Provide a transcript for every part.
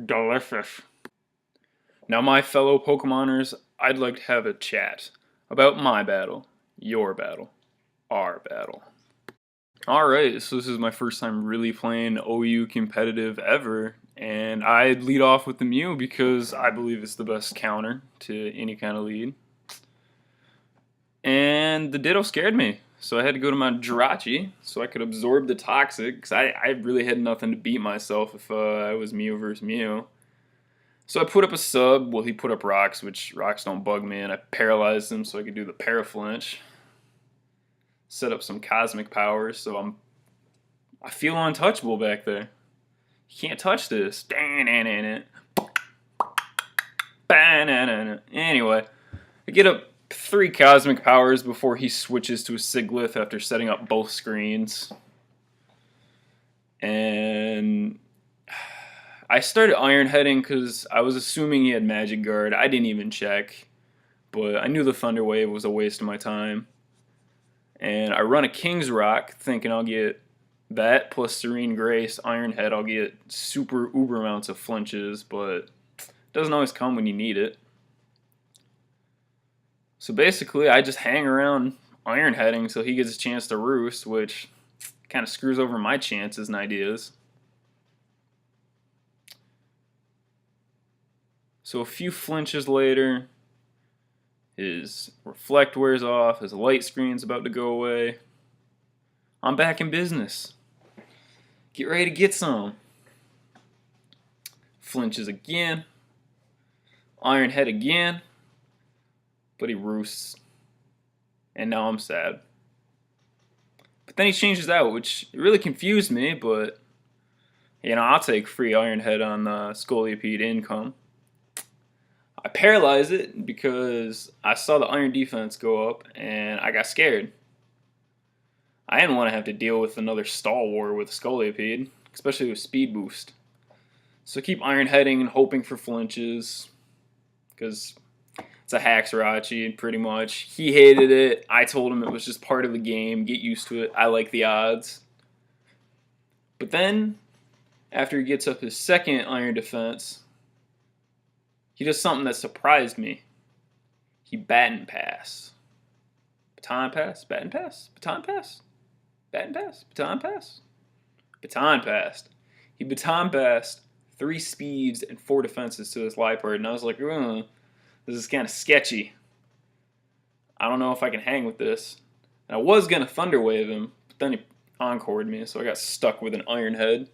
Delicious. Now, my fellow Pokemoners, I'd like to have a chat about my battle, your battle, our battle. Alright, so this is my first time really playing OU competitive ever, and I'd lead off with the Mew because I believe it's the best counter to any kind of lead. And the Ditto scared me, so I had to go to my Jirachi so I could absorb the Toxic, because I really had nothing to beat myself if I was Mew versus Mew. So I put up a sub, well he put up rocks, which rocks don't bug me, and I paralyzed him so I could do the paraflinch. Set up some cosmic powers, so I feel untouchable back there. You can't touch this. Anyway, I get up 3 cosmic powers before he switches to a Siglith after setting up both screens. And I started Iron Heading because I was assuming he had Magic Guard. I didn't even check, but I knew the Thunder Wave was a waste of my time. And I run a King's Rock thinking I'll get that plus Serene Grace, Iron Head. I'll get super uber amounts of flinches, but it doesn't always come when you need it. So basically, I just hang around Iron Heading so he gets a chance to roost, which kind of screws over my chances and ideas. So a few flinches later, his reflect wears off, his light screen's about to go away. I'm back in business. Get ready to get some. Flinches again. Iron Head again. But he roosts. And now I'm sad. But then he changes out, which really confused me, but I'll take free Iron Head on Scolipede income. I paralyzed it because I saw the Iron Defense go up and I got scared. I didn't want to have to deal with another stall war with Scolipede, especially with Speed Boost. So keep Iron Heading and hoping for flinches, because it's a Haxirachi pretty much. He hated it. I told him it was just part of the game. Get used to it. I like the odds. But then, after he gets up his second Iron Defense, he does something that surprised me. He baton pass. Baton pass? Baton pass? Baton pass? Baton pass? Baton pass? Baton passed. He baton passed 3 speeds and 4 defenses to this Liepard, and I was like, this is kind of sketchy. I don't know if I can hang with this. And I was going to Thunder Wave him, but then he encored me, so I got stuck with an Iron Head.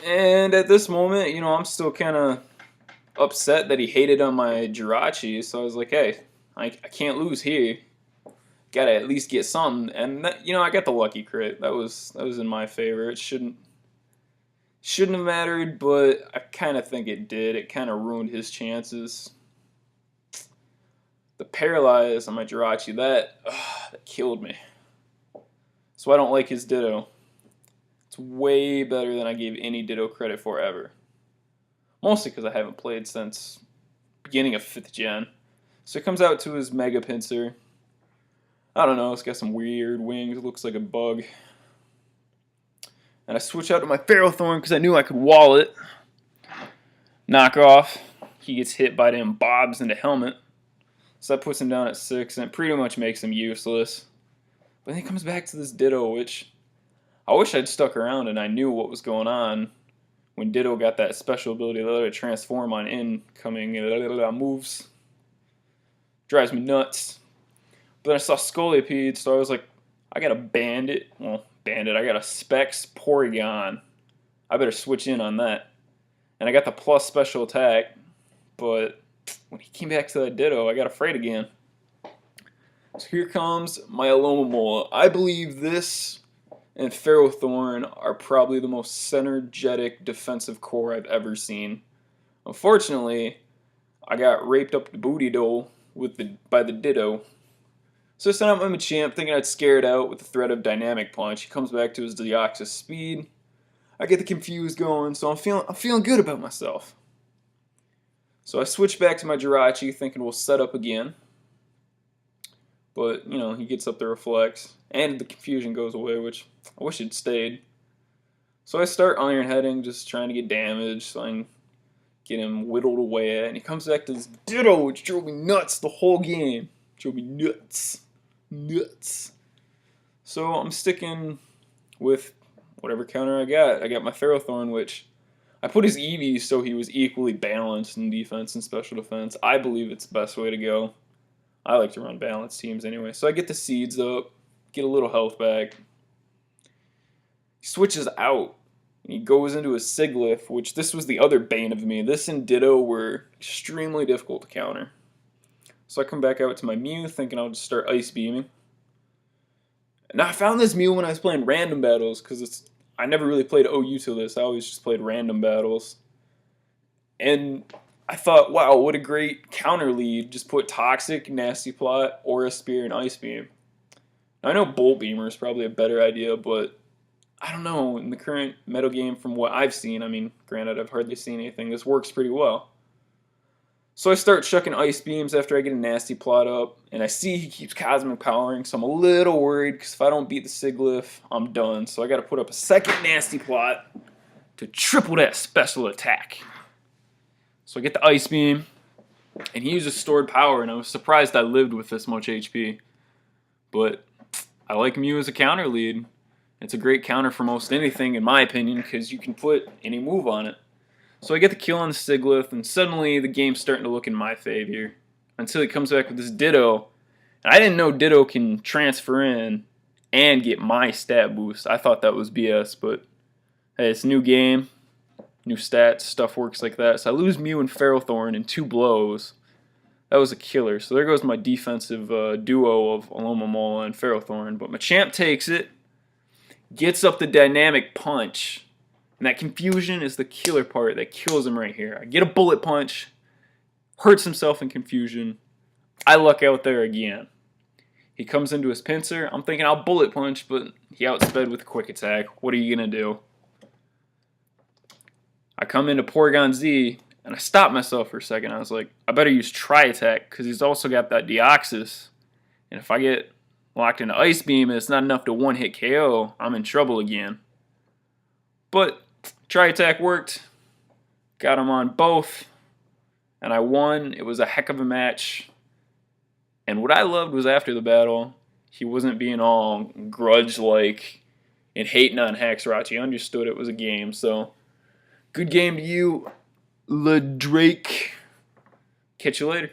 And at this moment, I'm still kind of upset that he hated on my Jirachi, so I was like, hey, I can't lose here. Gotta at least get something. And that, I got the lucky crit. That was in my favor. It shouldn't have mattered, but I kind of think it did. It kind of ruined his chances. The paralyze on my Jirachi, that killed me. So I don't like his Ditto. It's way better than I gave any Ditto credit for ever. Mostly because I haven't played since beginning of 5th gen. So it comes out to his Mega Pinsir. I don't know, it's got some weird wings, it looks like a bug. And I switch out to my Ferrothorn because I knew I could wall it. Knock off. He gets hit by them bobs into helmet. So that puts him down at 6 and it pretty much makes him useless. But then he comes back to this Ditto, which I wish I'd stuck around and I knew what was going on when Ditto got that special ability to let it transform on incoming moves. Drives me nuts. But then I saw Scolipede, so I was like, I got a Bandit. Well, Bandit. I got a Specs Porygon. I better switch in on that. And I got the plus special attack, but when he came back to that Ditto, I got afraid again. So here comes my Alomomola. I believe this and Ferrothorn are probably the most synergetic defensive core I've ever seen. Unfortunately, I got raped up the booty dole by the Ditto. So I sent out my Machamp thinking I'd scare it out with the threat of Dynamic Punch. He comes back to his Deoxys Speed. I get the Confuse going, so I'm feeling good about myself. So I switch back to my Jirachi thinking we'll set up again. But, he gets up the Reflex. And the Confusion goes away, which I wish it stayed. So I start iron heading, just trying to get damage so I can get him whittled away at. And he comes back to this Ditto, which drove me nuts the whole game. Drove me nuts. Nuts. So I'm sticking with whatever counter I got. I got my Ferrothorn, which I put his EVs so he was equally balanced in defense and special defense. I believe it's the best way to go. I like to run balanced teams anyway. So I get the seeds up, get a little health back. He switches out. He goes into a Siglif, which this was the other bane of me. This and Ditto were extremely difficult to counter. So I come back out to my Mew, thinking I'll just start Ice Beaming. Now I found this Mew when I was playing random battles, because I never really played OU till this. I always just played random battles. And I thought, wow, what a great counter lead. Just put Toxic, Nasty Plot, Aura Spear, and Ice Beam. Now, I know Bolt Beamer is probably a better idea, but I don't know. In the current meta game, from what I've seen, I mean, granted, I've hardly seen anything. This works pretty well. So I start chucking Ice Beams after I get a Nasty Plot up, and I see he keeps Cosmic Powering, so I'm a little worried, because if I don't beat the Siglif, I'm done. So I got to put up a second Nasty Plot to triple that special attack. So I get the Ice Beam, and he uses Stored Power, and I was surprised I lived with this much HP. But I like Mew as a counter lead. It's a great counter for most anything, in my opinion, because you can put any move on it. So I get the kill on the Siglif, and suddenly the game's starting to look in my favor. Until he comes back with this Ditto. And I didn't know Ditto can transfer in and get my stat boost. I thought that was BS, but hey, it's a new game. New stats, stuff works like that. So I lose Mew and Ferrothorn in 2 blows. That was a killer. So there goes my defensive duo of Alomomola and Ferrothorn. But Machamp takes it, gets up the Dynamic Punch. And that confusion is the killer part that kills him right here. I get a Bullet Punch, hurts himself in confusion. I luck out there again. He comes into his pincer. I'm thinking I'll Bullet Punch, but he outsped with a Quick Attack. What are you going to do? I come into Porygon Z, and I stop myself for a second. I was like, I better use Tri-Attack, because he's also got that Deoxys. And if I get locked into Ice Beam and it's not enough to one-hit KO, I'm in trouble again. But Tri-Attack worked. Got him on both. And I won. It was a heck of a match. And what I loved was after the battle, he wasn't being all grudge-like and hating on Haxorach. He understood it was a game, so good game to you, LeDrake. Catch you later.